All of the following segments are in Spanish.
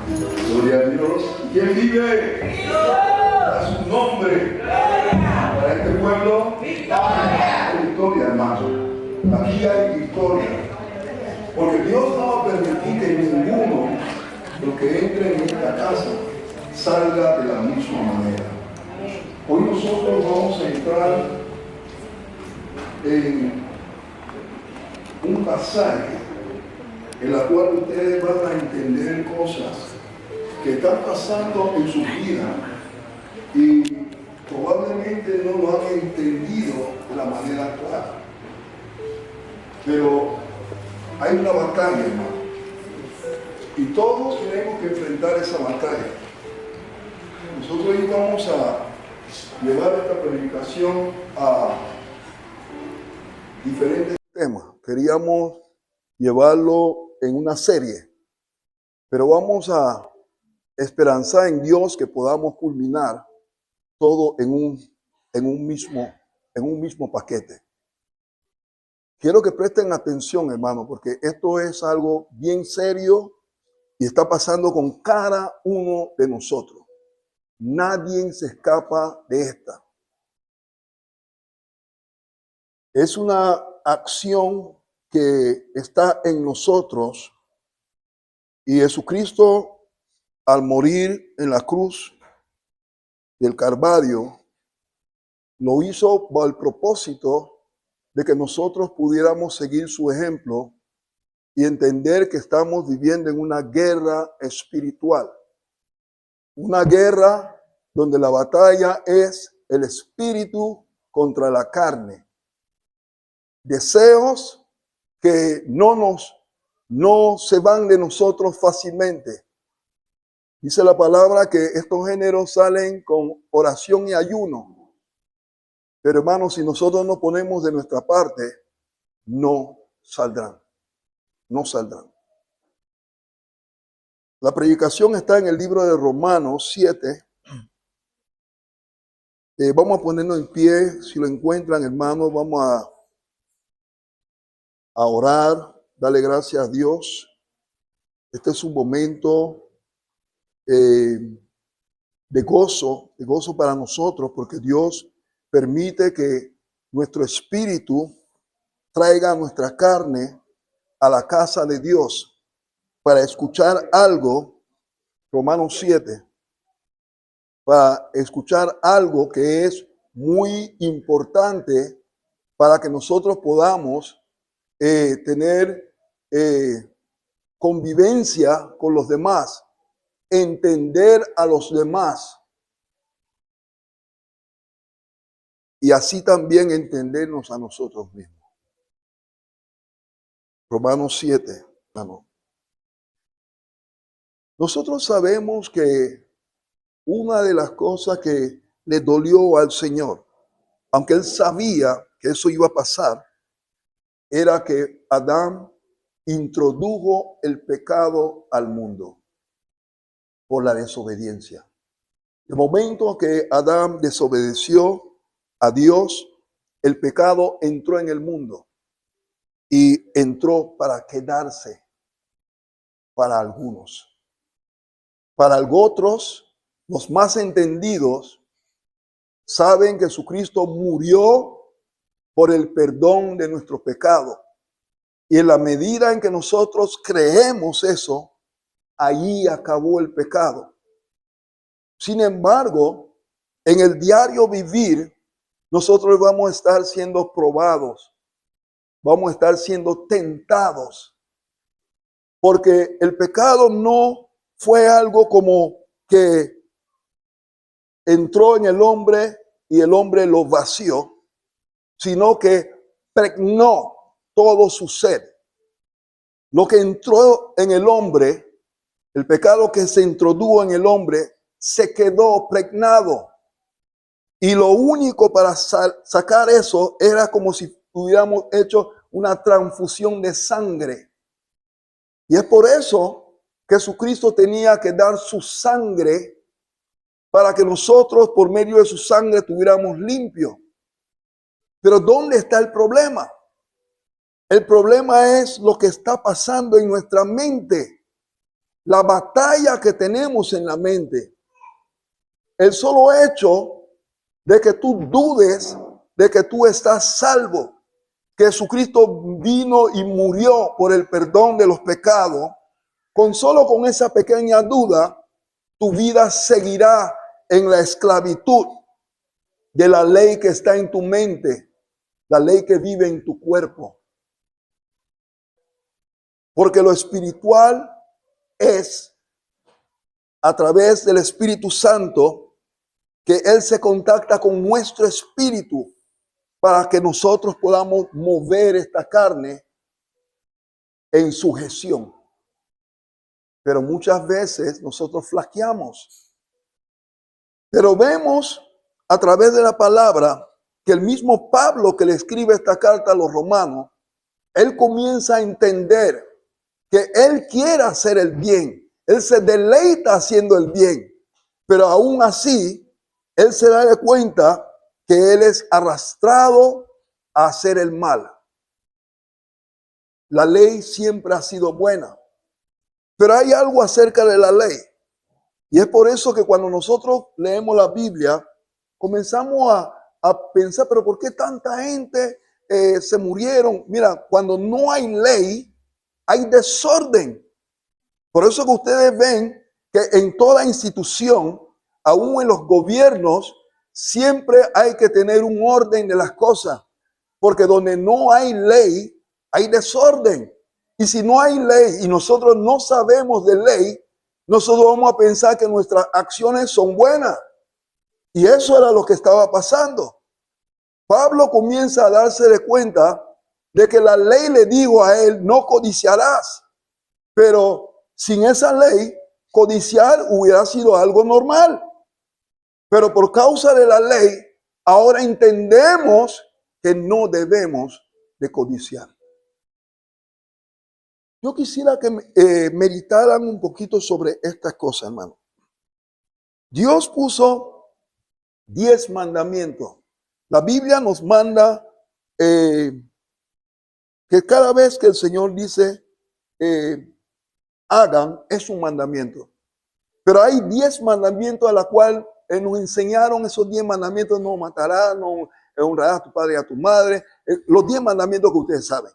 Gloria a Dios. ¿Quién vive? A su nombre. Para este pueblo hay victoria, hermano. Aquí hay victoria. Porque Dios no va a permitir que ninguno de los que entre en esta casa salga de la misma manera. Hoy nosotros vamos a entrar en un pasaje en la cual ustedes van a entender cosas que están pasando en su vida y probablemente no lo han entendido de la manera clara. Pero hay una batalla, hermano, y todos tenemos que enfrentar esa batalla. Nosotros hoy vamos a llevar esta predicación a diferentes temas. Queríamos llevarlo en una serie, pero vamos a esperanzar en Dios que podamos culminar todo en un mismo paquete. Quiero que presten atención, hermano, porque esto es algo bien serio y está pasando con cada uno de nosotros. Nadie se escapa de esta. Es una acción que está en nosotros y Jesucristo, al morir en la cruz del Calvario, lo hizo por el propósito de que nosotros pudiéramos seguir su ejemplo y entender que estamos viviendo en una guerra espiritual. Una guerra donde la batalla es el espíritu contra la carne. Deseos que no se van de nosotros fácilmente. Dice la palabra que estos géneros salen con oración y ayuno. Pero hermanos, si nosotros no ponemos de nuestra parte, no saldrán. No saldrán. La predicación está en el libro de Romanos 7. Vamos a ponernos en pie. Si lo encuentran, hermanos, vamos a orar, darle gracias a Dios. Este es un momento de gozo para nosotros, porque Dios permite que nuestro espíritu traiga nuestra carne a la casa de Dios para escuchar algo, Romanos 7, para escuchar algo que es muy importante para que nosotros podamos tener convivencia con los demás, entender a los demás y así también entendernos a nosotros mismos. Romanos 7, hermano. Nosotros sabemos que una de las cosas que le dolió al Señor, aunque Él sabía que eso iba a pasar, era que Adán introdujo el pecado al mundo por la desobediencia. El momento que Adán desobedeció a Dios, el pecado entró en el mundo y entró para quedarse para algunos. Para otros, los más entendidos, saben que Jesucristo murió por el perdón de nuestro pecado. Y en la medida en que nosotros creemos eso, allí acabó el pecado. Sin embargo, en el diario vivir, nosotros vamos a estar siendo probados, vamos a estar siendo tentados, porque el pecado no fue algo como que entró en el hombre y el hombre lo vació, sino que pregnó todo su ser. Lo que entró en el hombre, el pecado que se introdujo en el hombre, se quedó pregnado. Y lo único para sacar eso era como si hubiéramos hecho una transfusión de sangre. Y es por eso que Jesucristo tenía que dar su sangre para que nosotros, por medio de su sangre, estuviéramos limpios. Pero ¿dónde está el problema? El problema es lo que está pasando en nuestra mente. la batalla que tenemos en la mente, el solo hecho de que tú dudes de que tú estás salvo, que Jesucristo vino y murió por el perdón de los pecados, solo con esa pequeña duda, tu vida seguirá en la esclavitud de la ley que está en tu mente, la ley que vive en tu cuerpo. Porque lo espiritual es a través del Espíritu Santo que Él se contacta con nuestro espíritu para que nosotros podamos mover esta carne en sujeción. Pero muchas veces nosotros flaqueamos. Pero vemos a través de la palabra que el mismo Pablo que le escribe esta carta a los romanos, él comienza a entender que él quiere hacer el bien. Él se deleita haciendo el bien. Pero aún así, él se da cuenta que él es arrastrado a hacer el mal. La ley siempre ha sido buena. Pero hay algo acerca de la ley. Y es por eso que cuando nosotros leemos la Biblia, comenzamos a pensar, pero ¿por qué tanta gente se murieron? Mira, cuando no hay ley, hay desorden. Por eso que ustedes ven que en toda institución, aún en los gobiernos, siempre hay que tener un orden de las cosas. Porque donde no hay ley, hay desorden. Y si no hay ley y nosotros no sabemos de ley, nosotros vamos a pensar que nuestras acciones son buenas. Y eso era lo que estaba pasando. Pablo comienza a darse de cuenta de que la ley le dijo a él, no codiciarás. Pero sin esa ley, codiciar hubiera sido algo normal. Pero por causa de la ley, ahora entendemos que no debemos de codiciar. Yo quisiera que meditaran un poquito sobre estas cosas, hermano. Dios puso 10 mandamientos. La Biblia nos manda que cada vez que el Señor dice hagan, es un mandamiento. Pero hay 10 mandamientos a la cual nos enseñaron esos 10 mandamientos: no matarás, no honrarás a tu padre y a tu madre. Los 10 mandamientos que ustedes saben.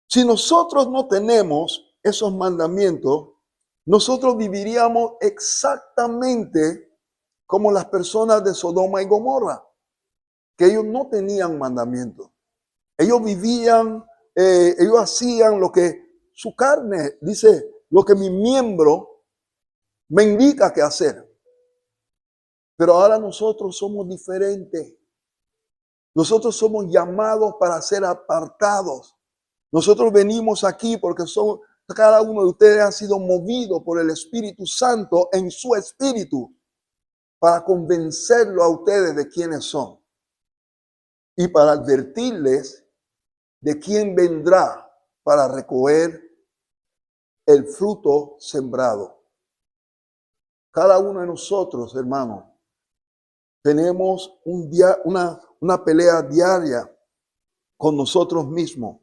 Si nosotros no tenemos esos mandamientos, nosotros viviríamos exactamente como las personas de Sodoma y Gomorra, que ellos no tenían mandamientos. Ellos vivían, ellos hacían lo que su carne, dice, lo que mi miembro me indica que hacer. Pero ahora nosotros somos diferentes. Nosotros somos llamados para ser apartados. Nosotros venimos aquí porque cada uno de ustedes ha sido movido por el Espíritu Santo en su espíritu para convencerlo a ustedes de quiénes son y para advertirles de quién vendrá para recoger el fruto sembrado. Cada uno de nosotros, hermanos, tenemos una pelea diaria con nosotros mismos.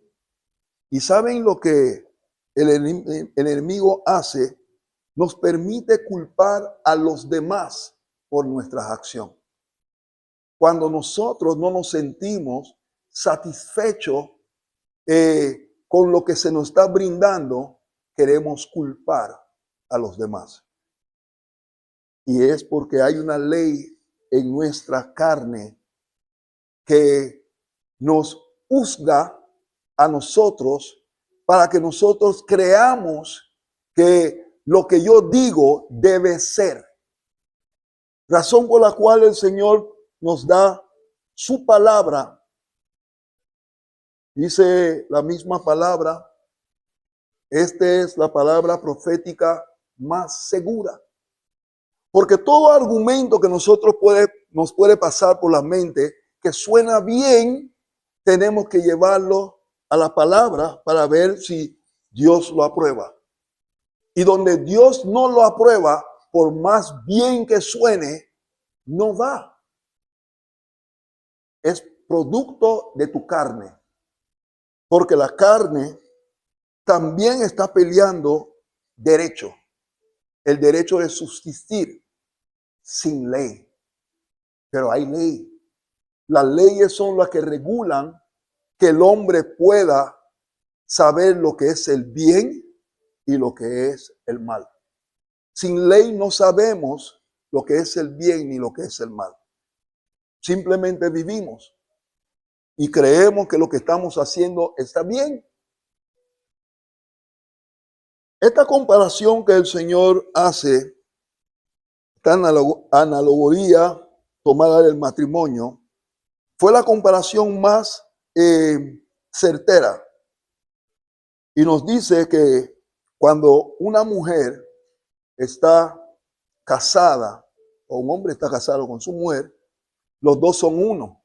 ¿Y saben lo que el enemigo hace? Nos permite culpar a los demás por nuestras acciones. Cuando nosotros no nos sentimos satisfechos con lo que se nos está brindando, queremos culpar a los demás. Y es porque hay una ley en nuestra carne que nos juzga a nosotros para que nosotros creamos que lo que yo digo debe ser. Razón por la cual el Señor nos da su palabra. Dice la misma palabra, esta es la palabra profética más segura. Porque todo argumento que nos puede pasar por la mente, que suena bien, tenemos que llevarlo a la palabra para ver si Dios lo aprueba. Y donde Dios no lo aprueba, por más bien que suene, no va. Es producto de tu carne. Porque la carne también está peleando derecho, el derecho de subsistir sin ley. Pero hay ley. Las leyes son las que regulan que el hombre pueda saber lo que es el bien y lo que es el mal. Sin ley no sabemos lo que es el bien ni lo que es el mal. Simplemente vivimos y creemos que lo que estamos haciendo está bien. Esta comparación que el Señor hace, esta analogía tomada del matrimonio, fue la comparación más certera. Y nos dice que cuando una mujer está casada, o un hombre está casado con su mujer, los dos son uno.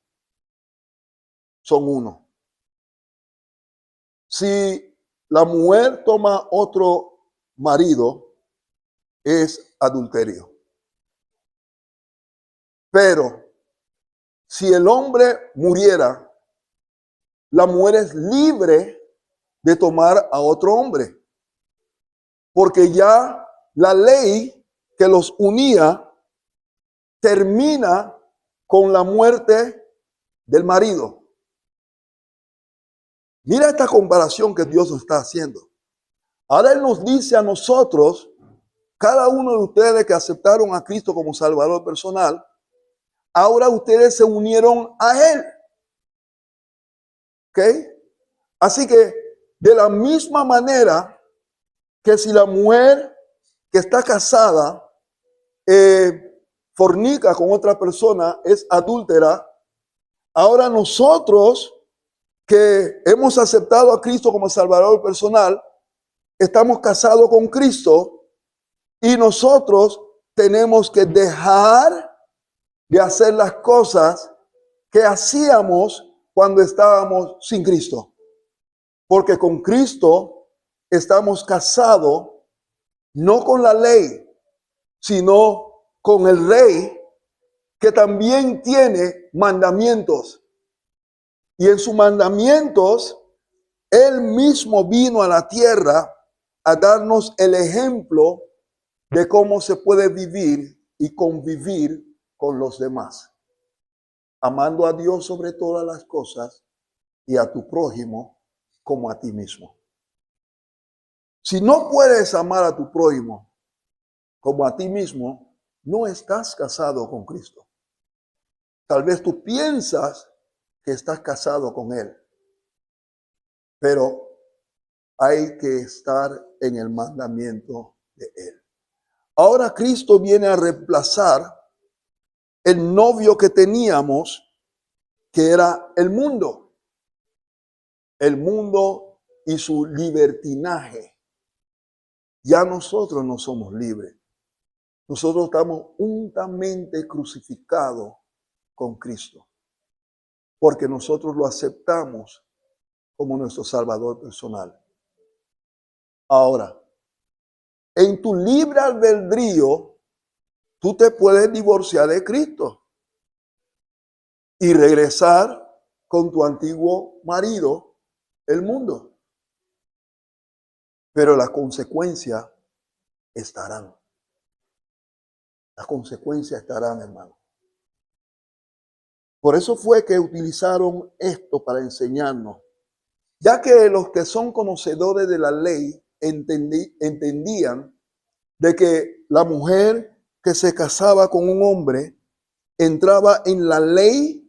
Son uno. Si la mujer toma otro marido, es adulterio. Pero si el hombre muriera, la mujer es libre de tomar a otro hombre. Porque ya la ley que los unía termina con la muerte del marido. Mira esta comparación que Dios está haciendo. Ahora Él nos dice a nosotros, cada uno de ustedes que aceptaron a Cristo como Salvador personal, ahora ustedes se unieron a Él. ¿Ok? Así que de la misma manera que si la mujer que está casada fornica con otra persona, es adúltera, ahora nosotros que hemos aceptado a Cristo como Salvador personal, estamos casados con Cristo y nosotros tenemos que dejar de hacer las cosas que hacíamos cuando estábamos sin Cristo. Porque con Cristo estamos casados no con la ley, sino con el Rey, que también tiene mandamientos. Y en sus mandamientos, Él mismo vino a la tierra a darnos el ejemplo de cómo se puede vivir y convivir con los demás. Amando a Dios sobre todas las cosas y a tu prójimo como a ti mismo. Si no puedes amar a tu prójimo como a ti mismo, no estás casado con Cristo. Tal vez tú piensas que estás casado con Él, pero hay que estar en el mandamiento de Él. Ahora Cristo viene a reemplazar el novio que teníamos, que era el mundo. El mundo y su libertinaje. Ya nosotros no somos libres. Nosotros estamos juntamente crucificados con Cristo, porque nosotros lo aceptamos como nuestro Salvador personal. Ahora, en tu libre albedrío, tú te puedes divorciar de Cristo y regresar con tu antiguo marido, el mundo. Pero las consecuencias estarán. Las consecuencias estarán, hermano. Por eso fue que utilizaron esto para enseñarnos. Ya que los que son conocedores de la ley entendían de que la mujer que se casaba con un hombre entraba en la ley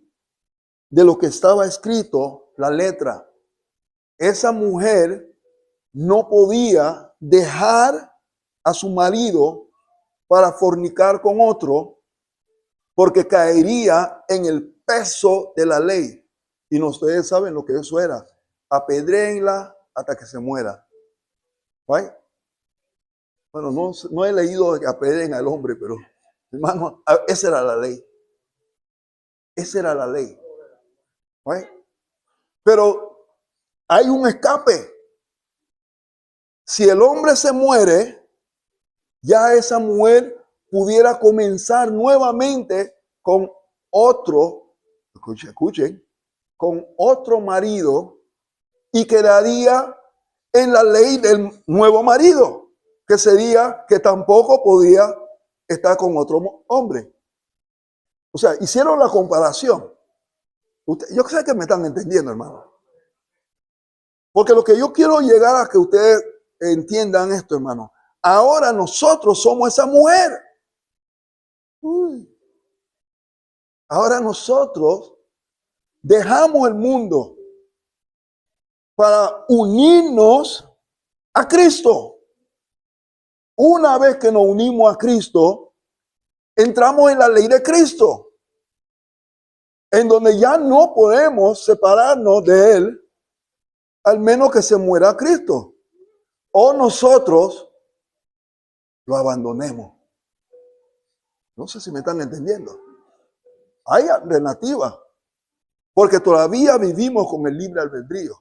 de lo que estaba escrito, la letra. Esa mujer no podía dejar a su marido para fornicar con otro, porque caería en el peso de la ley. Y ustedes saben lo que eso era. Apedréenla hasta que se muera. ¿Right? Bueno, no he leído que apedreen al hombre, pero hermano, esa era la ley. Esa era la ley. ¿Right? Pero hay un escape. Si el hombre se muere, ya esa mujer pudiera comenzar nuevamente con otro, escuchen, con otro marido y quedaría en la ley del nuevo marido, que sería que tampoco podía estar con otro hombre. O sea, hicieron la comparación. Yo sé que me están entendiendo, hermano. Porque lo que yo quiero llegar a que ustedes entiendan esto, hermano. Ahora nosotros somos esa mujer. Uy. Ahora nosotros dejamos el mundo para unirnos a Cristo. Una vez que nos unimos a Cristo, entramos en la ley de Cristo, en donde ya no podemos separarnos de Él, al menos que se muera Cristo, o nosotros lo abandonemos. No sé si me están entendiendo. Hay alternativa, porque todavía vivimos con el libre albedrío.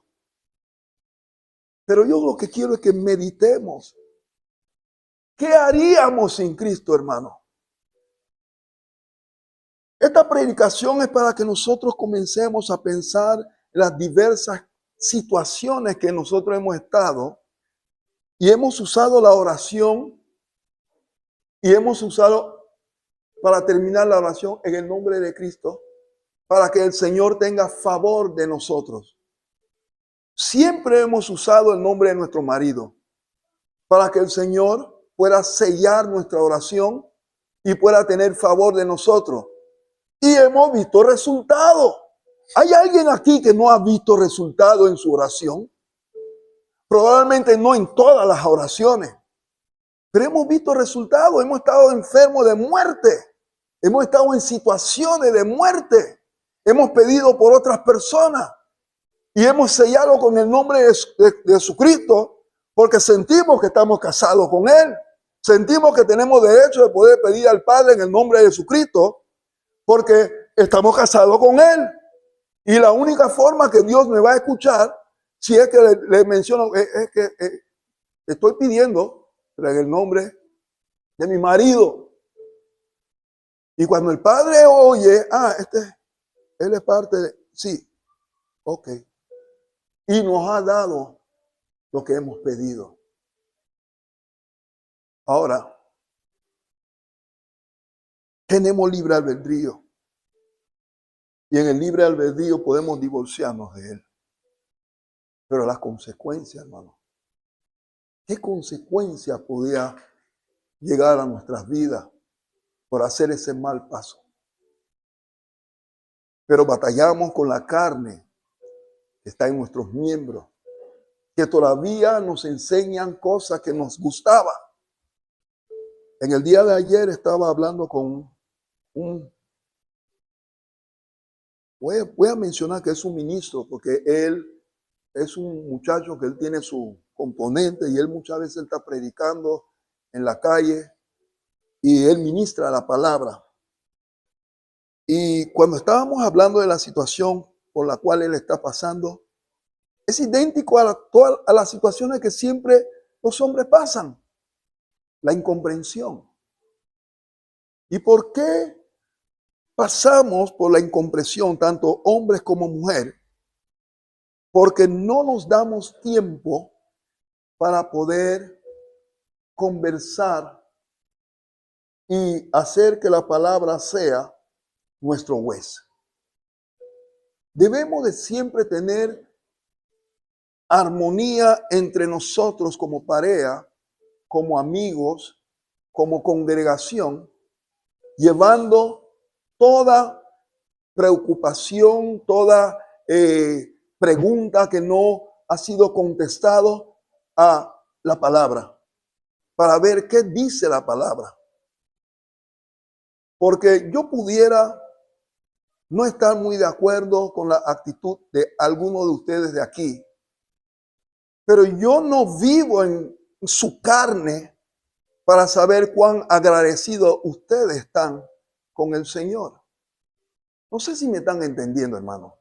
Pero yo lo que quiero es que meditemos. ¿Qué haríamos sin Cristo, hermano? Esta predicación es para que nosotros comencemos a pensar en las diversas situaciones que nosotros hemos estado y hemos usado la oración y hemos usado para terminar la oración en el nombre de Cristo para que el Señor tenga favor de nosotros. Siempre hemos usado el nombre de nuestro marido para que el Señor pueda sellar nuestra oración y pueda tener favor de nosotros. Y hemos visto resultados. ¿Hay alguien aquí que no ha visto resultado en su oración? Probablemente no en todas las oraciones, pero hemos visto resultados. Hemos estado enfermos de muerte. Hemos estado en situaciones de muerte. Hemos pedido por otras personas y hemos sellado con el nombre de Jesucristo porque sentimos que estamos casados con Él. Sentimos que tenemos derecho de poder pedir al Padre en el nombre de Jesucristo porque estamos casados con Él. Y la única forma que Dios me va a escuchar, si es que le menciono, es que estoy pidiendo en el nombre de mi marido. Y cuando el Padre oye, él es parte de, sí, ok. Y nos ha dado lo que hemos pedido. Ahora, tenemos libre albedrío. Y en el libre albedrío podemos divorciarnos de Él. Pero las consecuencias, hermano. ¿Qué consecuencia podía llegar a nuestras vidas por hacer ese mal paso? Pero batallamos con la carne que está en nuestros miembros, que todavía nos enseñan cosas que nos gustaban. En el día de ayer estaba hablando con voy a mencionar que es un ministro, porque él es un muchacho que él tiene su componente y él muchas veces está predicando en la calle y él ministra la palabra. Y cuando estábamos hablando de la situación por la cual él está pasando, es idéntico a las situaciones que siempre los hombres pasan. La incomprensión. ¿Y por qué pasamos por la incomprensión, tanto hombres como mujeres? Porque no nos damos tiempo para poder conversar y hacer que la palabra sea nuestro juez. Debemos de siempre tener armonía entre nosotros como pareja, como amigos, como congregación, llevando toda preocupación, toda pregunta que no ha sido contestado a la palabra, para ver qué dice la palabra. Porque yo pudiera no estar muy de acuerdo con la actitud de alguno de ustedes de aquí, pero yo no vivo en su carne para saber cuán agradecidos ustedes están con el Señor. No sé si me están entendiendo, hermano.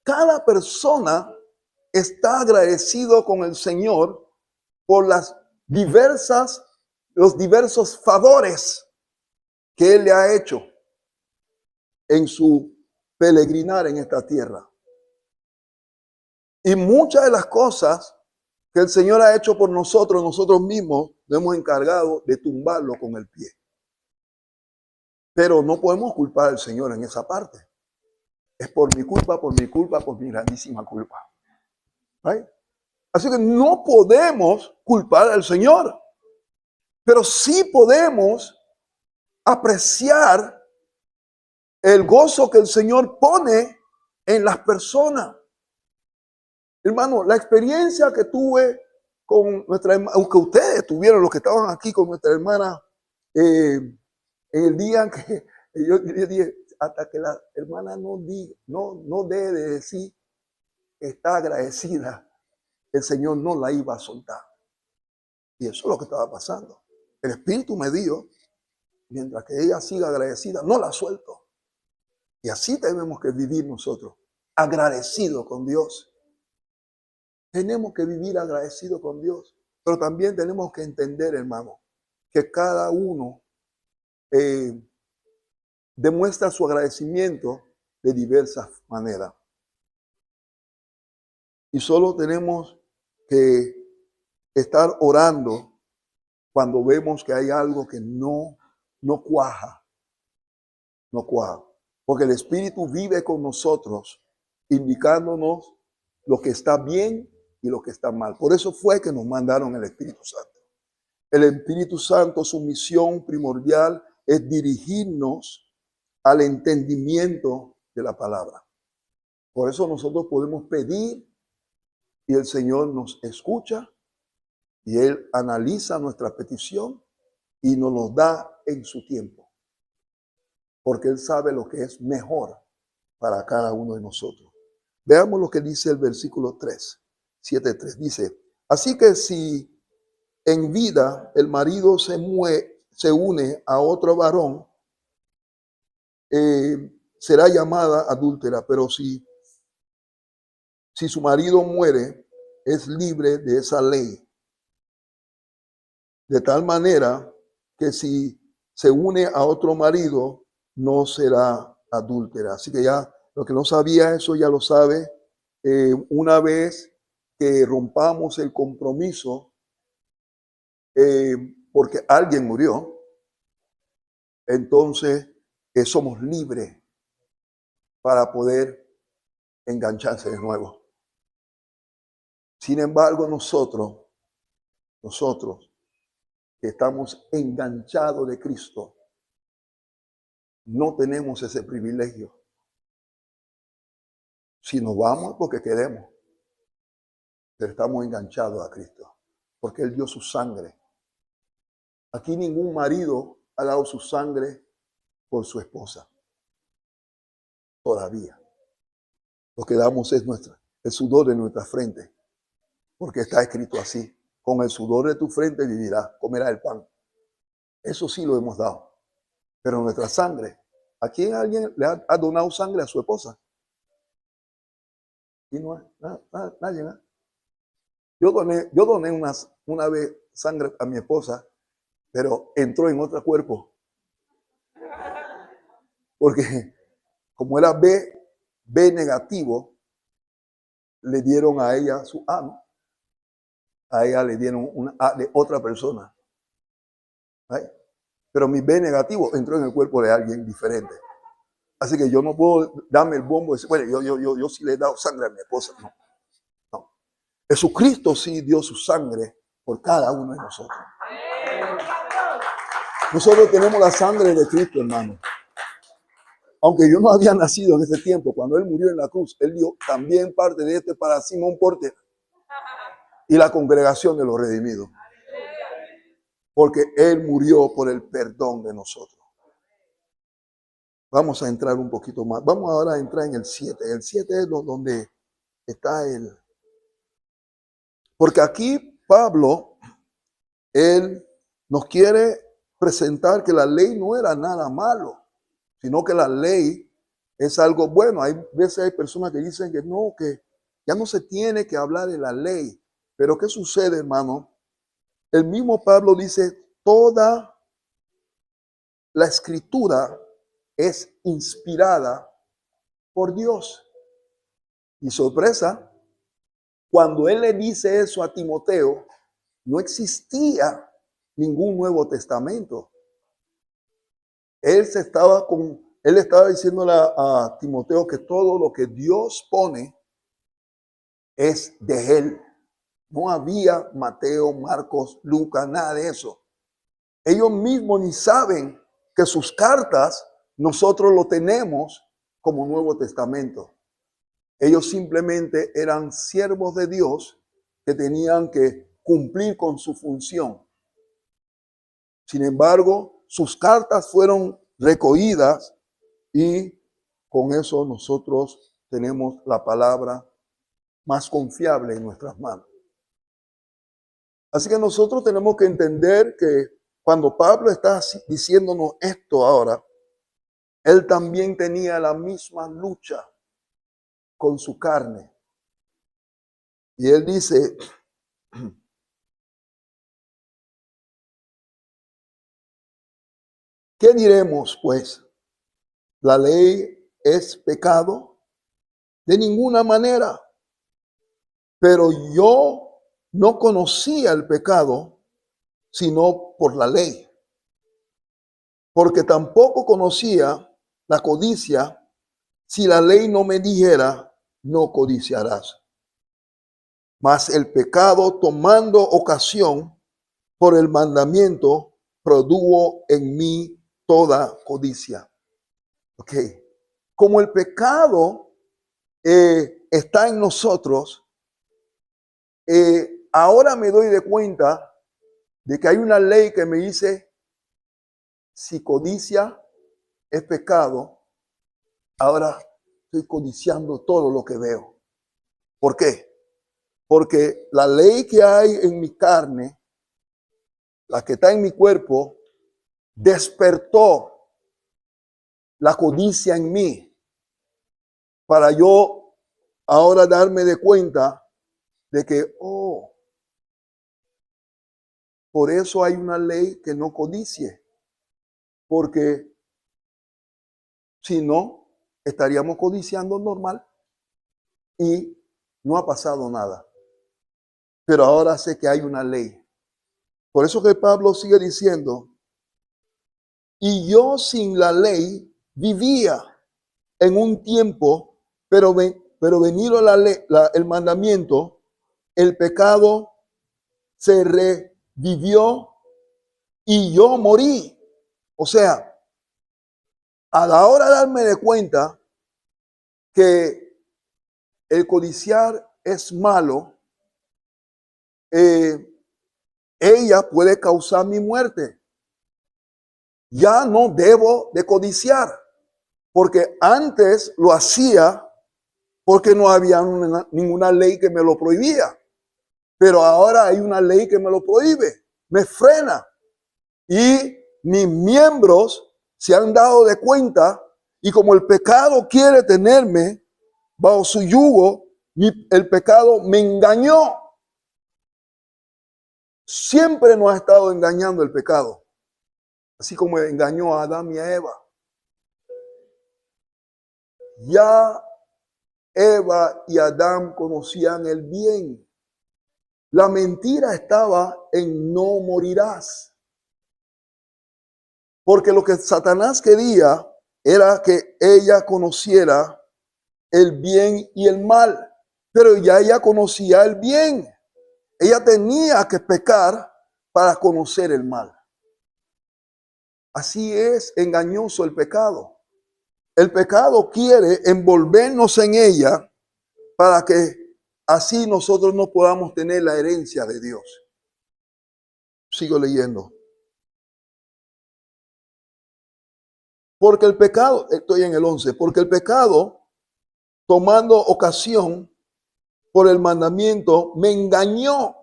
Cada persona está agradecido con el Señor por los diversos favores que Él le ha hecho en su peregrinar en esta tierra. Y muchas de las cosas que el Señor ha hecho por nosotros, nosotros mismos nos hemos encargado de tumbarlo con el pie. Pero no podemos culpar al Señor en esa parte. Es por mi culpa, por mi grandísima culpa. ¿Right? Así que no podemos culpar al Señor, pero sí podemos apreciar el gozo que el Señor pone en las personas. Hermano, la experiencia que tuve con nuestra hermana, aunque ustedes tuvieron, los que estaban aquí con nuestra hermana, en el día en que yo dije, hasta que la hermana no debe de decir que está agradecida, el Señor no la iba a soltar. Y eso es lo que estaba pasando. El Espíritu me dio, mientras que ella siga agradecida, no la suelto. Y así tenemos que vivir nosotros, agradecidos con Dios. Tenemos que vivir agradecidos con Dios. Pero también tenemos que entender, hermano, que cada uno demuestra su agradecimiento de diversas maneras. Y solo tenemos que estar orando cuando vemos que hay algo que no cuaja. No cuaja. Porque el Espíritu vive con nosotros, indicándonos lo que está bien y lo que está mal. Por eso fue que nos mandaron el Espíritu Santo. El Espíritu Santo, su misión primordial es dirigirnos al entendimiento de la palabra. Por eso nosotros podemos pedir y el Señor nos escucha y Él analiza nuestra petición y nos lo da en su tiempo. Porque Él sabe lo que es mejor para cada uno de nosotros. Veamos lo que dice el versículo 3, 7:3. Dice, así que si en vida el marido se une a otro varón, será llamada adúltera, pero si su marido muere, es libre de esa ley. De tal manera que si se une a otro marido, no será adúltera. Así que ya, lo que no sabía eso ya lo sabe. Una vez que rompamos el compromiso, porque alguien murió, entonces somos libres para poder engancharse de nuevo. Sin embargo, nosotros que estamos enganchados de Cristo, no tenemos ese privilegio. Si nos vamos, porque queremos, pero estamos enganchados a Cristo, porque Él dio su sangre. Aquí ningún marido ha dado su sangre por su esposa. Todavía. Lo que damos es el sudor de nuestra frente, porque está escrito así. Con el sudor de tu frente vivirás, comerás el pan. Eso sí lo hemos dado. Pero nuestra sangre, ¿a quién alguien le ha donado sangre a su esposa? Y no hay nadie. ¿No? Yo doné una vez sangre a mi esposa, pero entró en otro cuerpo. Porque como era B negativo, le dieron a ella su A, ¿no? A ella le dieron una A de otra persona. ¿Right? Pero mi B negativo entró en el cuerpo de alguien diferente. Así que yo no puedo darme el bombo y decir, bueno, yo sí le he dado sangre a mi esposa. No. Jesucristo sí dio su sangre por cada uno de nosotros. Nosotros tenemos la sangre de Cristo, hermano. Aunque yo no había nacido en ese tiempo, cuando Él murió en la cruz, Él dio también parte de este para Simón Porter y la congregación de los redimidos. Porque Él murió por el perdón de nosotros. Vamos a entrar un poquito más. Vamos ahora a entrar en el 7. El 7 es donde está Él. Porque aquí Pablo, él nos quiere presentar que la ley no era nada malo, sino que la ley es algo bueno. Hay veces hay personas que dicen que no, que ya no se tiene que hablar de la ley. Pero ¿qué sucede, hermano? El mismo Pablo dice, toda la escritura es inspirada por Dios. Y sorpresa, cuando él le dice eso a Timoteo, no existía ningún Nuevo Testamento. Él estaba diciéndole a Timoteo que todo lo que Dios pone es de él. No había Mateo, Marcos, Lucas, nada de eso. Ellos mismos ni saben que sus cartas nosotros lo tenemos como Nuevo Testamento. Ellos simplemente eran siervos de Dios que tenían que cumplir con su función. Sin embargo, sus cartas fueron recogidas y con eso nosotros tenemos la palabra más confiable en nuestras manos. Así que nosotros tenemos que entender que cuando Pablo está diciéndonos esto ahora, él también tenía la misma lucha con su carne. Y él dice, ¿qué diremos pues? ¿La ley es pecado? De ninguna manera. Pero yo no conocía el pecado sino por la ley. Porque tampoco conocía la codicia si la ley no me dijera, no codiciarás. Mas el pecado, tomando ocasión por el mandamiento, produjo en mí toda codicia. Ok. Como el pecado está en nosotros, ahora me doy de cuenta de que hay una ley que me dice, si codicia es pecado, ahora estoy codiciando todo lo que veo. ¿Por qué? Porque la ley que hay en mi carne, la que está en mi cuerpo, despertó la codicia en mí para yo ahora darme de cuenta de que, por eso hay una ley que no codicie, porque si no, estaríamos codiciando normal y no ha pasado nada. Pero ahora sé que hay una ley. Por eso que Pablo sigue diciendo, y yo sin la ley vivía en un tiempo, pero venido el mandamiento, el pecado se revivió y yo morí. O sea, a la hora de darme de cuenta que el codiciar es malo, ella puede causar mi muerte. Ya no debo de codiciar, porque antes lo hacía porque no había ninguna ley que me lo prohibía. Pero ahora hay una ley que me lo prohíbe, me frena. Y mis miembros se han dado de cuenta, y como el pecado quiere tenerme bajo su yugo, el pecado me engañó. Siempre nos ha estado engañando el pecado, así como engañó a Adán y a Eva. Ya Eva y Adán conocían el bien. La mentira estaba en no morirás. Porque lo que Satanás quería era que ella conociera el bien y el mal. Pero ya ella conocía el bien. Ella tenía que pecar para conocer el mal. Así es engañoso el pecado. El pecado quiere envolvernos en ella para que así nosotros no podamos tener la herencia de Dios. Sigo leyendo. Porque el pecado, estoy en el 11, porque el pecado, tomando ocasión por el mandamiento, me engañó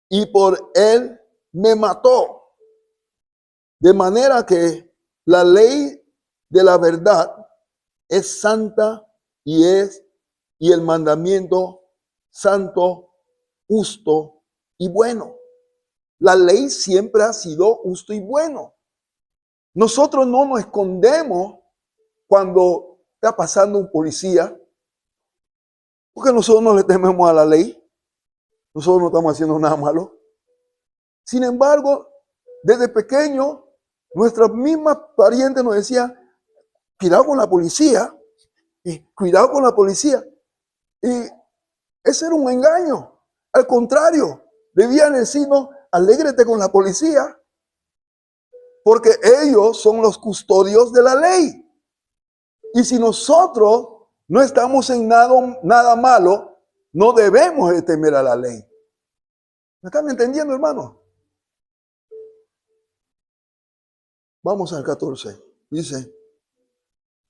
y por él me mató. De manera que la ley de la verdad es santa y el mandamiento santo, justo y bueno. La ley siempre ha sido justo y bueno. Nosotros no nos escondemos cuando está pasando un policía Porque nosotros no le tememos a la ley. Nosotros no estamos haciendo nada malo. Sin embargo, desde pequeño, nuestras mismas parientes nos decían, cuidado con la policía, y cuidado con la policía. Y ese era un engaño. Al contrario, debían decirnos, alégrate con la policía, porque ellos son los custodios de la ley. Y si nosotros no estamos en nada malo, no debemos de temer a la ley. ¿Me están entendiendo, hermano? Vamos al 14. Dice,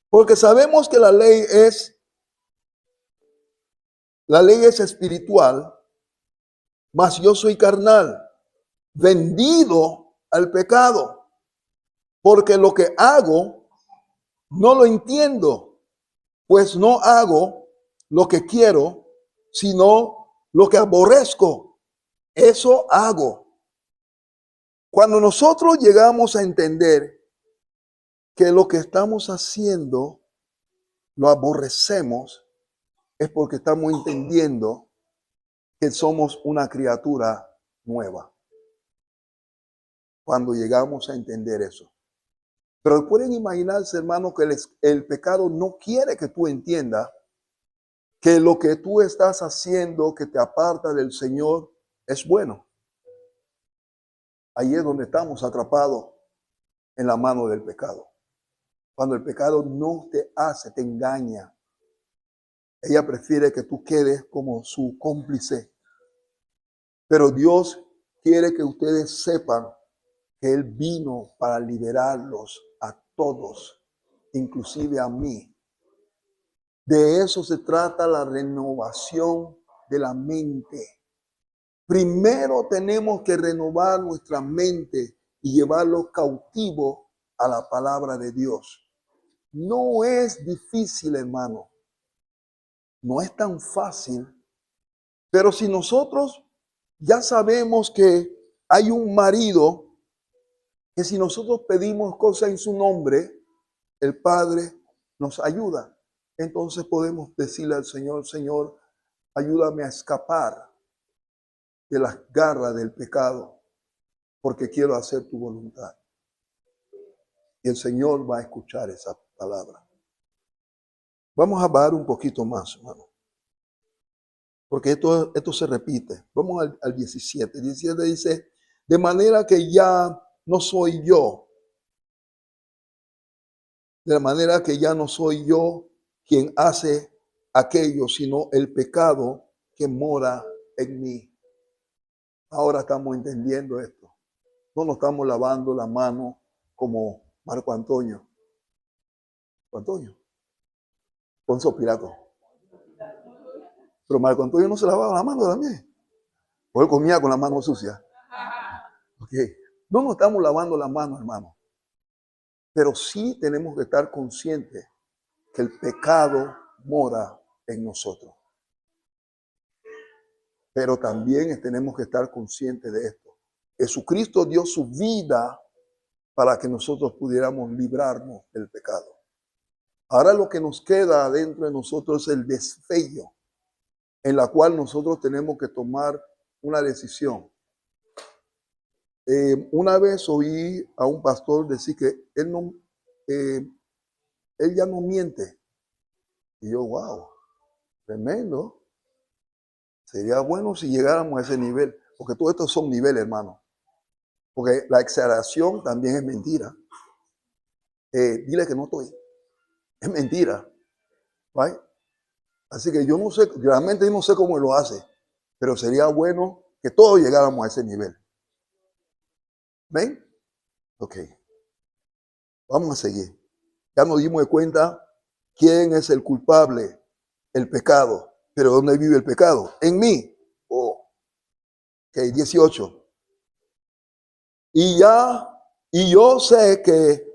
porque sabemos que la ley es espiritual, mas yo soy carnal, vendido al pecado, porque lo que hago no lo entiendo, pues no hago lo que quiero, sino lo que aborrezco. Eso hago. Cuando nosotros llegamos a entender que lo que estamos haciendo lo aborrecemos, es porque estamos entendiendo que somos una criatura nueva. Cuando llegamos a entender eso. Pero pueden imaginarse, hermano, que el pecado no quiere que tú entiendas que lo que tú estás haciendo que te aparta del Señor es bueno. Ahí es donde estamos atrapados en la mano del pecado. Cuando el pecado no te hace, te engaña. Ella prefiere que tú quedes como su cómplice. Pero Dios quiere que ustedes sepan que Él vino para liberarlos a todos, inclusive a mí. De eso se trata la renovación de la mente. Primero tenemos que renovar nuestra mente y llevarlo cautivo a la palabra de Dios. No es difícil, hermano. No es tan fácil. Pero si nosotros ya sabemos que hay un marido que si nosotros pedimos cosas en su nombre, el Padre nos ayuda. Entonces podemos decirle al Señor, Señor, ayúdame a escapar de las garras del pecado, porque quiero hacer tu voluntad. Y el Señor va a escuchar esa palabra. Vamos a bajar un poquito más, hermano, porque esto se repite. Vamos al 17. 17 dice, de manera que ya no soy yo. De manera que ya no soy yo quien hace aquello, sino el pecado que mora en mí. Ahora estamos entendiendo esto. No nos estamos lavando la mano como Marco Antonio. Poncio Pilato. Pero Marco Antonio no se lavaba la mano también. O él comía con la mano sucia. Okay. No nos estamos lavando la mano, hermano. Pero sí tenemos que estar conscientes que el pecado mora en nosotros. Pero también tenemos que estar conscientes de esto. Jesucristo dio su vida para que nosotros pudiéramos librarnos del pecado. Ahora lo que nos queda dentro de nosotros es el desvello, en la cual nosotros tenemos que tomar una decisión. Una vez oí a un pastor decir que él ya no miente. Y yo, wow, tremendo. Sería bueno si llegáramos a ese nivel, porque todos estos son niveles, hermano. Porque la exageración también es mentira. Dile que no estoy. Es mentira. ¿Right? Así que yo no sé, realmente no sé cómo lo hace, pero sería bueno que todos llegáramos a ese nivel. ¿Ven? Ok. Vamos a seguir. Ya nos dimos cuenta quién es el culpable, el pecado. Pero ¿dónde vive el pecado? En mí. Oh. Ok, 18. Y yo sé que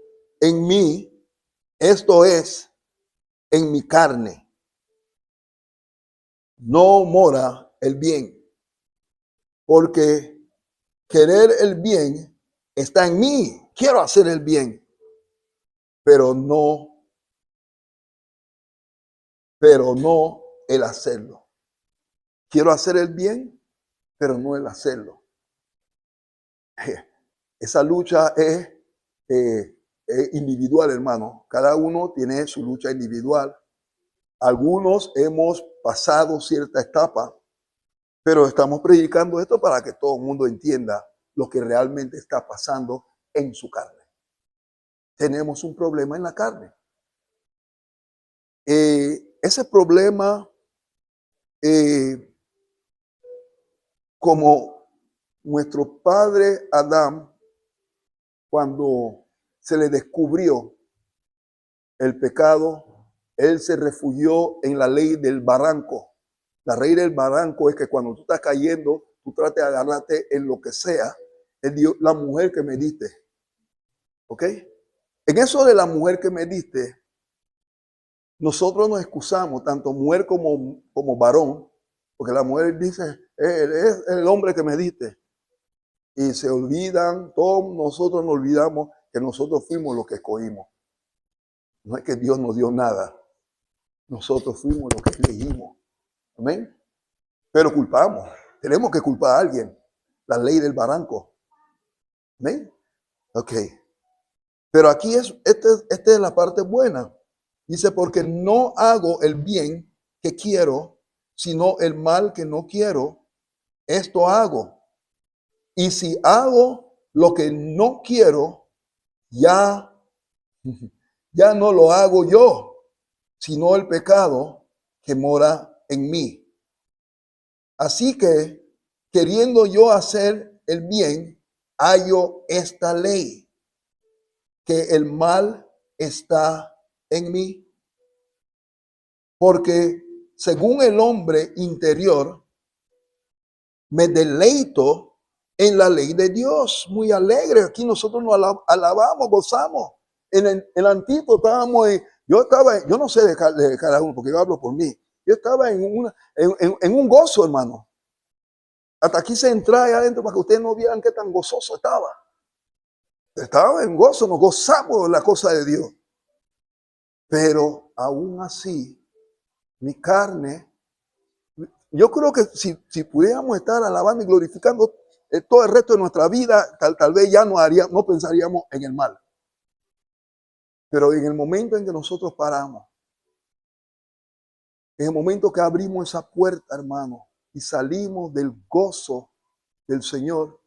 en mí, esto es, en mi carne, no mora el bien. Porque querer el bien está en mí. Quiero hacer el bien, pero no el hacerlo. Quiero hacer el bien, pero no el hacerlo. Esa lucha es individual, hermano. Cada uno tiene su lucha individual. Algunos hemos pasado cierta etapa, pero estamos predicando esto para que todo el mundo entienda lo que realmente está pasando en su carne. Tenemos un problema en la carne. Ese problema, como nuestro padre Adán, cuando se le descubrió el pecado, él se refugió en la ley del barranco. La ley del barranco es que cuando tú estás cayendo, tú trates de agarrarte en lo que sea. Él dijo, la mujer que me diste. ¿Ok? En eso de la mujer que me diste, nosotros nos excusamos, tanto mujer como varón, porque la mujer dice, es el hombre que me diste. Y se olvidan, todos nosotros nos olvidamos que nosotros fuimos los que escogimos. No es que Dios nos dio nada. Nosotros fuimos los que elegimos. Amén. Pero culpamos. Tenemos que culpar a alguien. La ley del barranco. Amén. Ok. Pero aquí esta es la parte buena. Dice, porque no hago el bien que quiero, sino el mal que no quiero. Esto hago. Y si hago lo que no quiero, ya no lo hago yo, sino el pecado que mora en mí. Así que, queriendo yo hacer el bien, hallo esta ley, que el mal está en mí. Porque según el hombre interior, me deleito en la ley de Dios, muy alegre. Aquí nosotros nos alabamos, gozamos. En el antiguo estábamos, yo no sé de cada uno, porque yo hablo por mí. Yo estaba en un gozo, hermano. Hasta aquí se entraba allá adentro para que ustedes no vieran qué tan gozoso estaba. Estaba en gozo, nos gozamos de la cosa de Dios. Pero aún así, mi carne, yo creo que si pudiéramos estar alabando y glorificando todo el resto de nuestra vida, tal vez ya no pensaríamos en el mal. Pero en el momento en que nosotros paramos, en el momento que abrimos esa puerta, hermano, y salimos del gozo del Señor,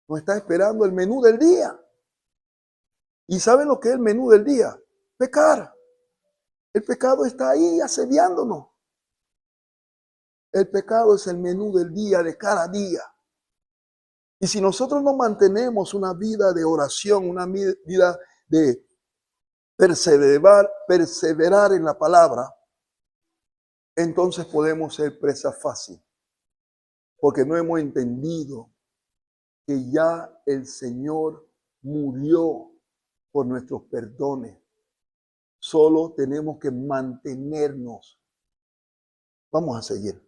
nos está esperando el menú del día. ¿Y saben lo que es el menú del día? Pecar. El pecado está ahí asediándonos. El pecado es el menú del día, de cada día. Y si nosotros no mantenemos una vida de oración, una vida de perseverar en la palabra, entonces podemos ser presa fácil. Porque no hemos entendido que ya el Señor murió por nuestros perdones. Solo tenemos que mantenernos. Vamos a seguir.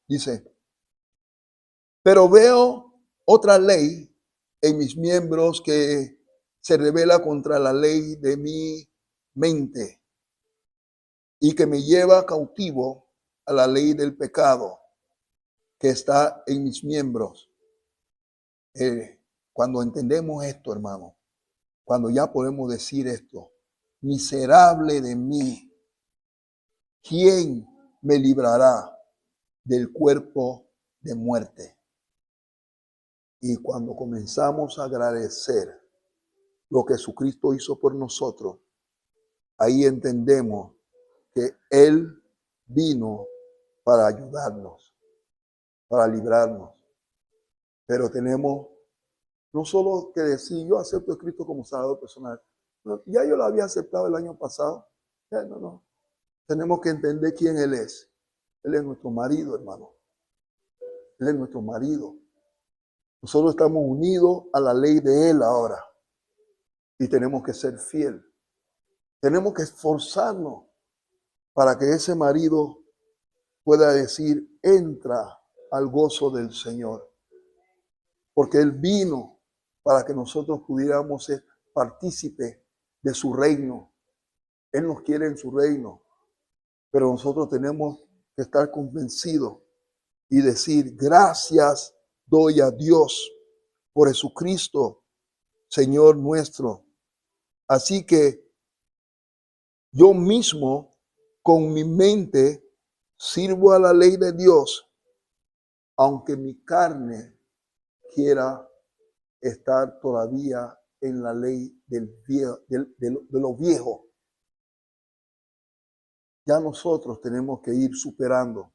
Dice, pero veo otra ley en mis miembros que se revela contra la ley de mi mente y que me lleva cautivo a la ley del pecado que está en mis miembros. Cuando entendemos esto, hermano, cuando ya podemos decir esto, miserable de mí, ¿quién me librará del cuerpo de muerte? Y cuando comenzamos a agradecer lo que Jesucristo hizo por nosotros, ahí entendemos que Él vino para ayudarnos, para librarnos. Pero tenemos no solo que decir, yo acepto a Cristo como Salvador personal. No, ya yo lo había aceptado el año pasado. No. Tenemos que entender quién Él es. Él es nuestro marido, hermano. Él es nuestro marido. Nosotros estamos unidos a la ley de Él ahora. Y tenemos que ser fiel. Tenemos que esforzarnos para que ese marido pueda decir, entra al gozo del Señor. Porque Él vino para que nosotros pudiéramos ser partícipes de su reino. Él nos quiere en su reino. Pero nosotros tenemos que estar convencidos y decir, gracias doy a Dios por Jesucristo, Señor nuestro. Así que yo mismo, con mi mente, sirvo a la ley de Dios, aunque mi carne quiera estar todavía en la ley de lo viejo. Ya nosotros tenemos que ir superando,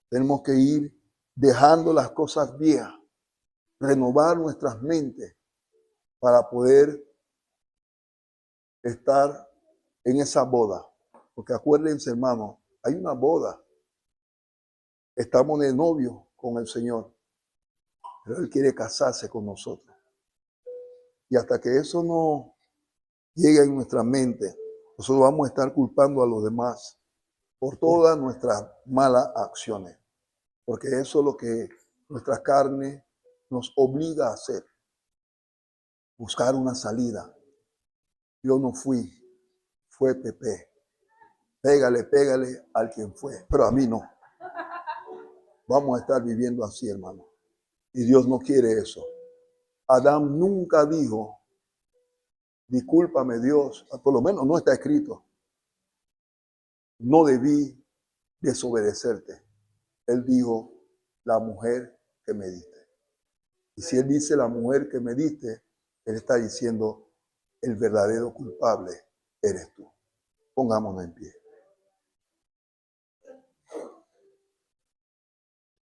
tenemos que ir dejando las cosas viejas, renovar nuestras mentes para poder estar en esa boda. Porque acuérdense, hermanos, hay una boda. Estamos de novio con el Señor, pero Él quiere casarse con nosotros. Y hasta que eso no llegue en nuestra mente, nosotros vamos a estar culpando a los demás por todas nuestras malas acciones. Porque eso es lo que nuestra carne nos obliga a hacer. Buscar una salida. Yo no fui, fue Pepe. Pégale al quien fue, pero a mí no. Vamos a estar viviendo así, hermano. Y Dios no quiere eso. Adán nunca dijo, discúlpame Dios, por lo menos no está escrito. No debí desobedecerte. Él dijo, la mujer que me diste. Y si él dice la mujer que me diste, él está diciendo, el verdadero culpable eres tú. Pongámonos en pie.